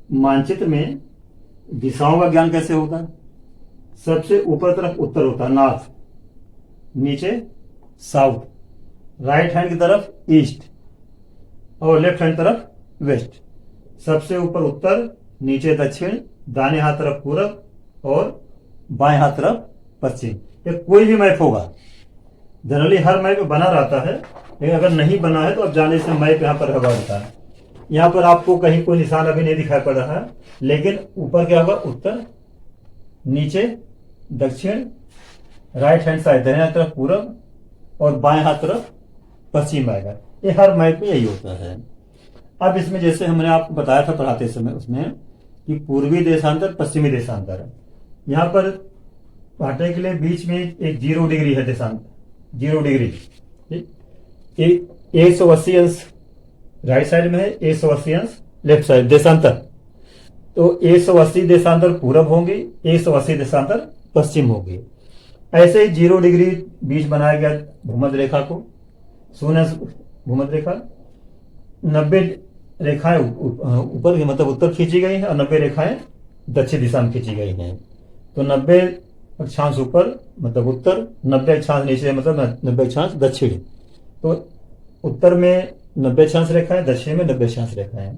मानचित्र में दिशाओं का ज्ञान कैसे होता है? सबसे ऊपर तरफ उत्तर होता है, नॉर्थ, नीचे साउथ, राइट हैंड की तरफ ईस्ट और लेफ्ट हैंड तरफ वेस्ट। सबसे ऊपर उत्तर, नीचे दक्षिण, दाहिने हाथ तरफ पूरब और बाएं हाथ तरफ पश्चिम। ये कोई भी मैप होगा, जनरली हर मैप बना रहता है, लेकिन अगर नहीं बना है तो अब जाने से मैप यहाँ पर होगा होता है। यहाँ पर आपको कहीं कोई निशान अभी नहीं दिखाई पड़ रहा है, लेकिन ऊपर क्या होगा? उत्तर, नीचे दक्षिण, राइट हैंड साइड दाहिने हाथ तरफ पूरब और बाएं हाथ तरफ पश्चिम आएगा। ये हर मैप में यही होता है। अब इसमें जैसे हमने आपको बताया था पढ़ाते समय उसमें कि पूर्वी देशांतर, पश्चिमी देशांतर। यहाँ पर बांटने के लिए बीच में एक 0 डिग्री है देशांतर, 0 डिग्री। 180 अंश राइट साइड में है, 180 अंश लेफ्ट साइड देशांतर। तो 180 देशांतर पूरब होंगे, 180 देशांतर पश्चिम होंगे। ऐसे ही 0 डिग्री बीच बनाया गया भूमध्य रेखा को, शून्य भूमध्य रेखा। 90 रेखाएं ऊपर मतलब उत्तर खींची गई हैं और 90 रेखाएं दक्षिण दिशा में खींची गई हैं। तो 90 अक्षांश ऊपर मतलब उत्तर, 90 अक्षांश नीचे मतलब 90 अक्षांश दक्षिण। तो उत्तर में 90 अक्षांश रेखाएं, दक्षिण में 90 अक्षांश रेखाएं।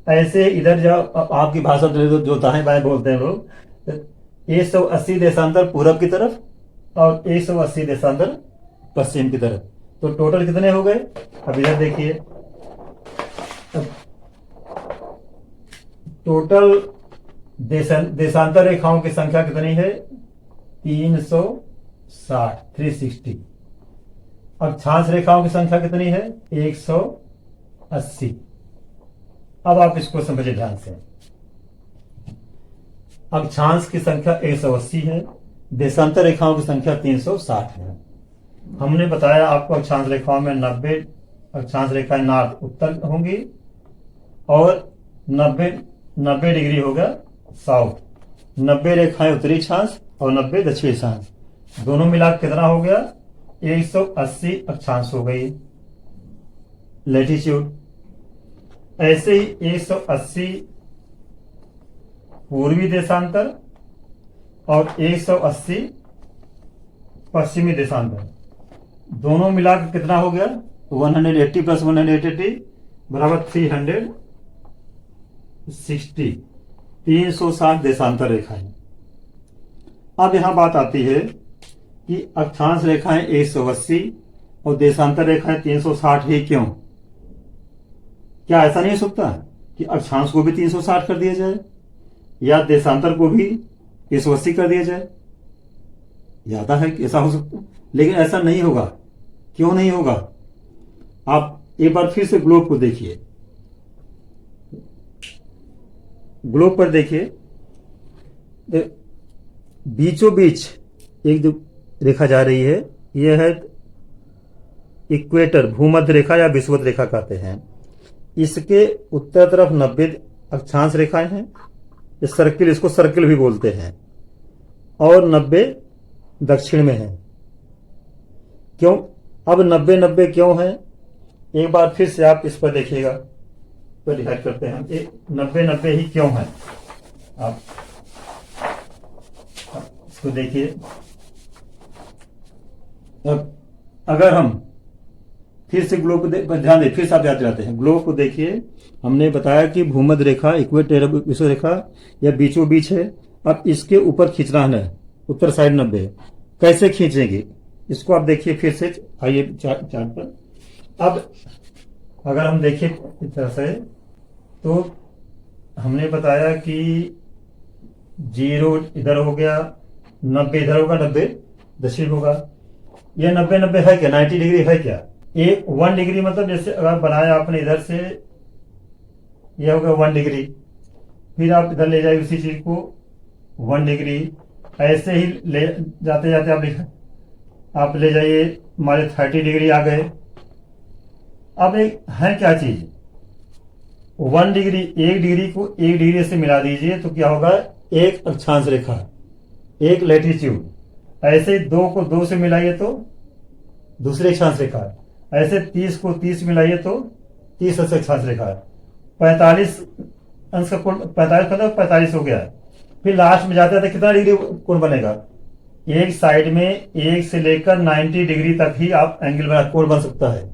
ऐसे इधर जाओ, आपकी भाषा जो दाएं बाएं बोलते हैं लोग, 180 देशांतर पूरब की तरफ और 180 देशांतर पश्चिम की तरफ। तो टोटल कितने हो गए? अब इधर देखिए, टोटल देशांतर रेखाओं की संख्या कितनी है? 360, 360। अक्षांश रेखाओं की संख्या कितनी है? 180। अब आप इसको समझिए ध्यान से। अक्षांश की संख्या 180 है, देशांतर रेखाओं की संख्या 360 है। हमने बताया आपको अक्षांश रेखाओं में 90 अक्षांश रेखाएं नॉर्थ उत्तर होंगी और 90 डिग्री होगा साउथ। 90 रेखाएं उत्तरी अक्षांश और 90 दक्षिणी अक्षांश। दोनों मिला कितना हो गया? 180 अक्षांश हो गई लैटिट्यूड। ऐसे ही 180 पूर्वी देशांतर और 180 पश्चिमी देशांतर, दोनों मिलाकर कितना हो गया? 180 प्लस 180 बराबर 360, 360 देशांतर रेखाएं। अब यहां बात आती है कि अक्षांश रेखाएं 180 और देशांतर रेखाएं 360 ही क्यों? क्या ऐसा नहीं हो सकता कि अक्षांश को भी 360 कर दिया जाए या देशांतर को भी 180 कर दिया जाए? ज्यादा है कि ऐसा हो सकता है, लेकिन ऐसा नहीं होगा। क्यों नहीं होगा? आप एक बार फिर से ग्लोब को देखिए। ग्लोब पर देखिए, बीचों बीच एक जो रेखा जा रही है, यह है इक्वेटर, भूमध्य रेखा या विषुवत रेखा कहते हैं। इसके उत्तर तरफ 90 अक्षांश रेखाएं हैं, ये सर्किल, इसको सर्किल भी बोलते हैं, और 90 दक्षिण में है। क्यों? अब 90-90 क्यों है? एक बार फिर से आप इस पर देखिएगा, तो डिसाइड करते हैं 90-90 ही क्यों है। आप इसको देखिए। अब अगर हम फिर से ग्लोब को ध्यान दें, फिर से आप याद दिलाते हैं, ग्लोब को देखिए। हमने बताया कि भूमध्य रेखा, इक्वेटर विषुवत रेखा या बीचों बीच है। अब इसके ऊपर खींचना है उत्तर साइड 90। कैसे खींचेंगे इसको आप देखिए फिर से, आइए चार्ट पर। अब अगर हम देखें इस तरह से, तो हमने बताया कि 0 इधर हो गया, 90 इधर होगा, 90 दक्षिण होगा। ये 90-90 है क्या? 90 डिग्री है क्या? 1 डिग्री मतलब जैसे अगर बनाया आपने इधर से, यह होगा 1 डिग्री, फिर आप इधर ले जाइए उसी चीज को 1 डिग्री। ऐसे ही ले जाते जाते आप ले जाइए, हमारे 30 डिग्री आ गए। अब एक है क्या चीज? 1 डिग्री, 1 डिग्री को 1 डिग्री से मिला दीजिए तो क्या होगा? एक अक्षांश रेखा, एक लैटिट्यूड। ऐसे 2 को 2 से मिलाइए तो दूसरी अक्षांश रेखा। ऐसे 30 को 30 मिलाइए तो 30 अक्षांश रेखा। 45 अंश का कोण 45 मतलब 45 हो गया। फिर लास्ट में जाते हैं तो कितना डिग्री कोण बनेगा? एक साइड में 1 से लेकर 90 डिग्री तक ही आप एंगल बना कोण बन सकता है।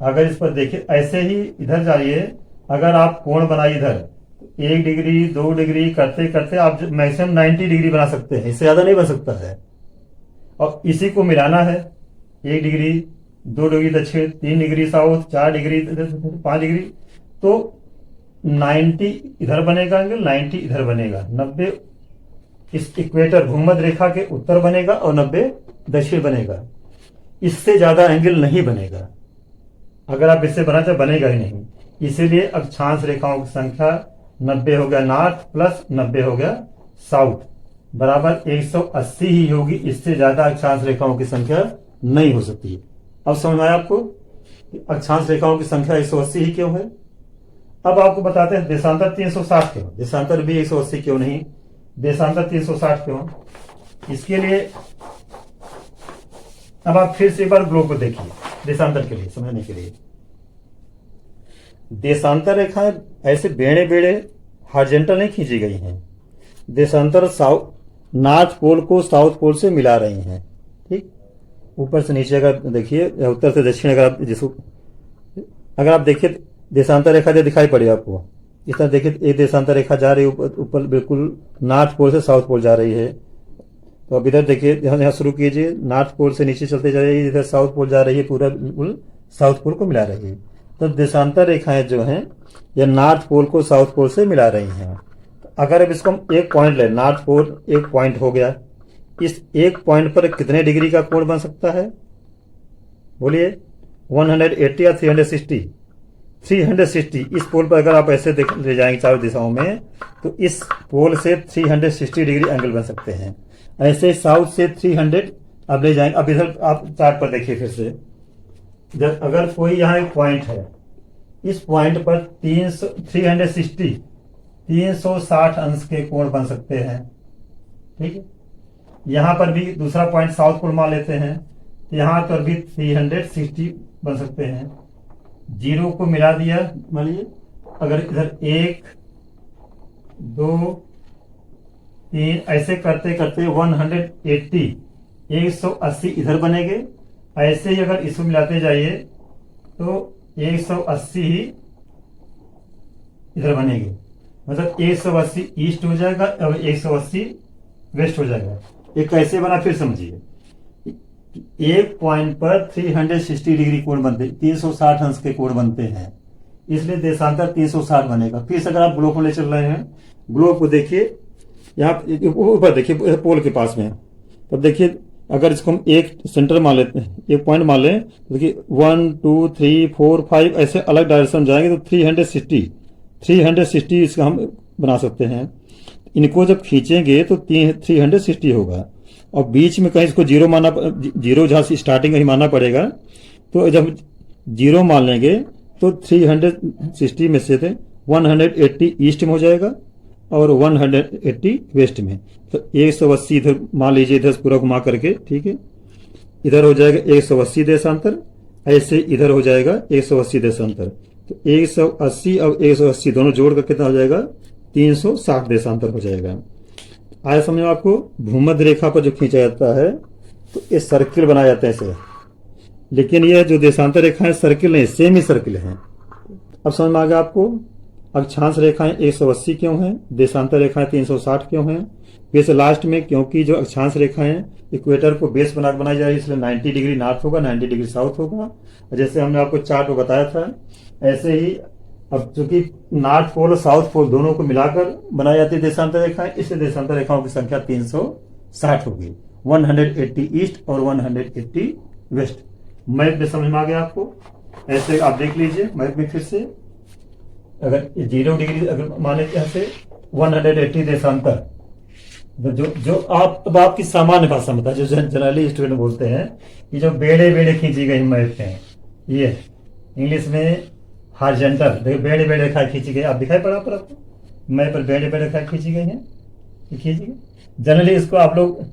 अगर इस पर देखिए ऐसे ही इधर जाइए, अगर आप कोण बनाइए इधर 1 डिग्री 2 डिग्री करते करते आप मैक्सिमम 90 डिग्री बना सकते हैं, इससे ज्यादा नहीं बन सकता है। और इसी को मिलाना है, 1 डिग्री 2 डिग्री दक्षिण, 3 डिग्री साउथ, 4 डिग्री 5 डिग्री, तो 90 इधर बनेगा एंगल, 90 इधर बनेगा, 90 इस इक्वेटर भूमध्य रेखा के उत्तर बनेगा और 90 दक्षिण बनेगा। इससे ज्यादा एंगल नहीं बनेगा। अगर आप इससे बना तो बनेगा ही नहीं। इसीलिए अक्षांश रेखाओं की संख्या 90 हो गया नॉर्थ प्लस 90 हो गया साउथ बराबर 180 ही होगी। इससे ज्यादा अक्षांश रेखाओं की संख्या नहीं हो सकती। अब समझ में आया आपको अक्षांश रेखाओं की संख्या 180 ही क्यों है? अब आपको बताते हैं देशांतर 360 क्यों, देशांतर भी 180 क्यों नहीं, देशांतर 360 क्यों। इसके लिए अब आप फिर से एक बार ग्लोब को देखिए देशांतर के लिए समझने के लिए। देशांतर रेखाएं ऐसे बेड़े बेड़े हॉरिजॉन्टल नहीं खींची गई हैं। देशांतर नॉर्थ पोल को साउथ पोल से मिला रही हैं। ठीक, ऊपर से नीचे अगर देखिए, उत्तर से दक्षिण अगर आप देखिए देशांतर रेखा जो दिखाई पड़ी आपको, इस तरह देखिए एक देशांतर रेखा जा रही है ऊपर बिल्कुल नॉर्थ पोल से साउथ पोल जा रही है। तो अब इधर देखिए, यहाँ शुरू कीजिए, नॉर्थ पोल से नीचे चलते जा रही है, इधर साउथ पोल जा रही है, पूरा बिल्कुल साउथ पोल को मिला रही है। तो देशांतर रेखाएं जो हैं ये नॉर्थ पोल को साउथ पोल से मिला रही हैं। अगर अब इसको हम एक पॉइंट ले, नॉर्थ पोल एक पॉइंट हो गया, इस एक पॉइंट पर कितने डिग्री का कोण बन सकता है बोलिए? 180 या 360? 360। इस पोल पर अगर आप ऐसे ले जाएंगे चारों दिशाओं में तो इस पोल से 360 डिग्री एंगल बन सकते हैं। ऐसे साउथ से 300 अब ले जाएंगे। अब इधर आप चार्ट पर देखिए फिर से, अगर कोई यहाँ एक पॉइंट है, इस पॉइंट पर 360 अंश के कोण बन सकते हैं। ठीक है, यहां पर भी दूसरा पॉइंट साउथ पोल मान लेते हैं, तो यहां पर भी 360 बन सकते हैं। जीरो को मिला दिया, मान लीजिए अगर इधर 1 2 3 ऐसे करते करते 180 इधर बनेंगे। ऐसे ही अगर इसको मिलाते जाइए तो 180 ही इधर बनेंगे, मतलब 180 ईस्ट हो जाएगा और 180 वेस्ट हो जाएगा। ये कैसे बना फिर समझिए। एक पॉइंट पर 360 डिग्री कोण बनते, 360 अंश के कोण बनते हैं, इसलिए देशांतर 360 बनेगा। फिर से अगर आप ग्लोब को ले चल रहे हैं, ग्लोब को देखिए, यहाँ ऊपर देखिए पोल के पास में, तब देखिए अगर इसको हम एक सेंटर मान लेते हैं, एक पॉइंट मान लें, तो देखिए 1 2 3 4 5 ऐसे अलग डायरेक्शन जाएंगे तो 360 इसका हम बना सकते हैं। इनको जब खींचेंगे तो 360 होगा और बीच में कहीं इसको जीरो जहां से स्टार्टिंग कहीं मानना पड़ेगा। तो जब जीरो मान लेंगे तो 360 में से 180 ईस्ट में हो जाएगा और 180 वेस्ट में। तो 180 इधर मान लीजिए, इधर पूरा घुमा करके, ठीक है, इधर हो जाएगा 180 देशांतर, ऐसे इधर हो जाएगा 180 देशांतर। तो 180 और 180 दोनों जोड़ कर कितना हो जाएगा? 360 देशांतर हो जाएगा। आया समझ में आपको? भूमध्य रेखा पर जो खींचा जाता है तो ये सर्किल बनाया जाता है इसे, लेकिन ये जो देशांतर रेखाएं सर्किल नहीं, सेमी सर्किल हैं। अब समझ में आ गया आपको अक्षांश रेखाएं 180 क्यों हैं, देशांतर रेखाएं 360 क्यों हैं। वैसे लास्ट में, क्योंकि जो अक्षांश रेखाएं इक्वेटर को बेस बना बनाई जा रही है, इसलिए 90 डिग्री नॉर्थ होगा, 90 डिग्री साउथ होगा। जैसे हमने आपको चार्ट में बताया था, ऐसे ही अब चूंकि नॉर्थ पोल और साउथ पोल दोनों को मिलाकर बनाई जाती है देशांतर रेखाएं, इसलिए देशांतर रेखाओं की संख्या 360 होगी, 180 ईस्ट और 180 वेस्ट। मैप में समझ में आ गया आपको? ऐसे आप देख लीजिए मैप में फिर से, अगर 0 डिग्री अगर माने यहाँ से 180 देशांतर, जो आप अब आपकी सामान्य भाषा में था, जो जनरली स्टूडेंट बोलते हैं, ये जो बेड़े बेड़े खींची गई मैप हैं, ये इंग्लिश में हॉरिजॉन्टल, देखिए बेड़े बेड़े रेखा खींची गई, आप दिखाई पड़ा पर आपको मैप पर बेड़े बेड़े रेखा खींची गई है, खींची गई। जनरली इसको आप लोग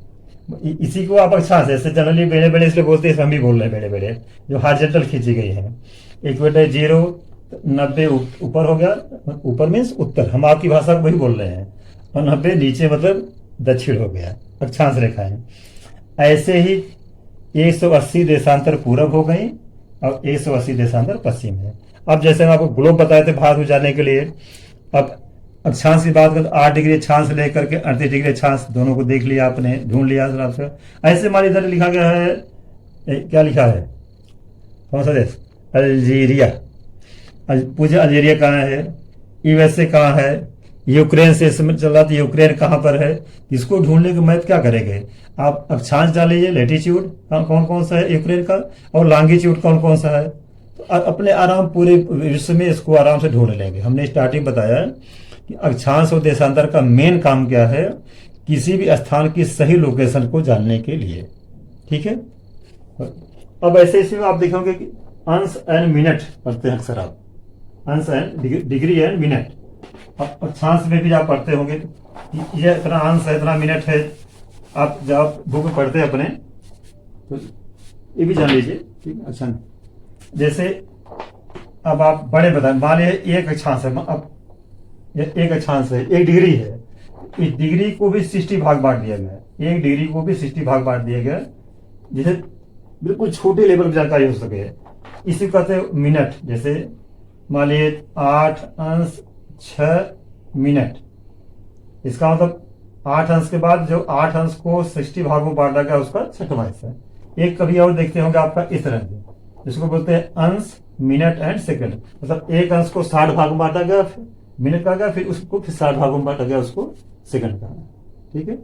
इसी को आप अक्षांश, ऐसे जनरली बेड़े बेड़े इसलिए बोलते हैं, हम भी बोल रहे हैं बेड़े बेड़े, जो हॉरिजॉन्टल खींची गई है। इक्वेटर 0 तो 90 ऊपर हो गया, ऊपर मीन्स उत्तर, हम आपकी भाषा को वही बोल रहे हैं, और 90 नीचे मतलब दक्षिण हो गया, अक्षांश रेखाएं। ऐसे ही 180 देशांतर पूरब हो गई और 180 देशांतर पश्चिम है। अब जैसे हम आपको ग्लोब बताए थे भारत को जानने के लिए, अब अक्षांश की बात करें तो 8 डिग्री अक्षांश लेकर के 38 डिग्री अक्षांश दोनों को देख लिया आपने, ढूंढ लिया आराम से। ऐसे हमारे इधर लिखा गया है, क्या लिखा है, कौन सा देश, अल्जीरिया। पूछे अल्जीरिया कहाँ है, यूएसए कहाँ है, यूक्रेन से इस समय चल रहा था, यूक्रेन कहाँ पर है। इसको ढूंढने के मैप क्या करेंगे, आप अक्षांश डाल लीजिए, लेटीट्यूड कौन कौन सा है यूक्रेन का, और लॉन्गिट्यूड कौन कौन सा है, तो अपने आराम पूरे विश्व में इसको आराम से ढूंढ लेंगे। हमने स्टार्टिंग बताया कि अक्षांश और देशांतर का मेन काम क्या है, किसी भी स्थान की सही लोकेशन को जानने के लिए, ठीक है। अब ऐसे इसमें आप देखोगे कि अंश एंड मिनट पढ़ते हैं अक्सर आप, अंश एंड डिग्री एंड मिनट। अब अक्षांश में भी आप पढ़ते होंगे कि ये इतना अंश है, इतना मिनट है, आप जब आप बुक में पढ़ते हैं अपने तो ये भी जान लीजिए, ठीक है। अच्छा, जैसे अब आप बड़े बताएं, मान लीजिए एक अक्षांश है, अब एक अक्षांश है, 1 डिग्री है, इस डिग्री को भी 60 भाग बांट दिया गया है, 1 डिग्री को भी 60 भाग बांट दिया गया, जिसे बिल्कुल छोटे लेवल की जानकारी हो सके। इसी को कहते हैं मिनट। जैसे मान लीजिए 8 अंश 6 मिनट, इसका मतलब 8 अंश के बाद जो 8 अंश को 60 भागों में बांटा गया उसका 6वां हिस्सा। एक कभी और देखते होंगे आपका इस तरह से, जिसको बोलते हैं अंश मिनट एंड सेकंड, मतलब एक अंश को 60 भाग में बांटा गया, मिनट का गया, फिर उसको फिर 60 भागों में बांटा गया, उसको सेकंड का, ठीक है।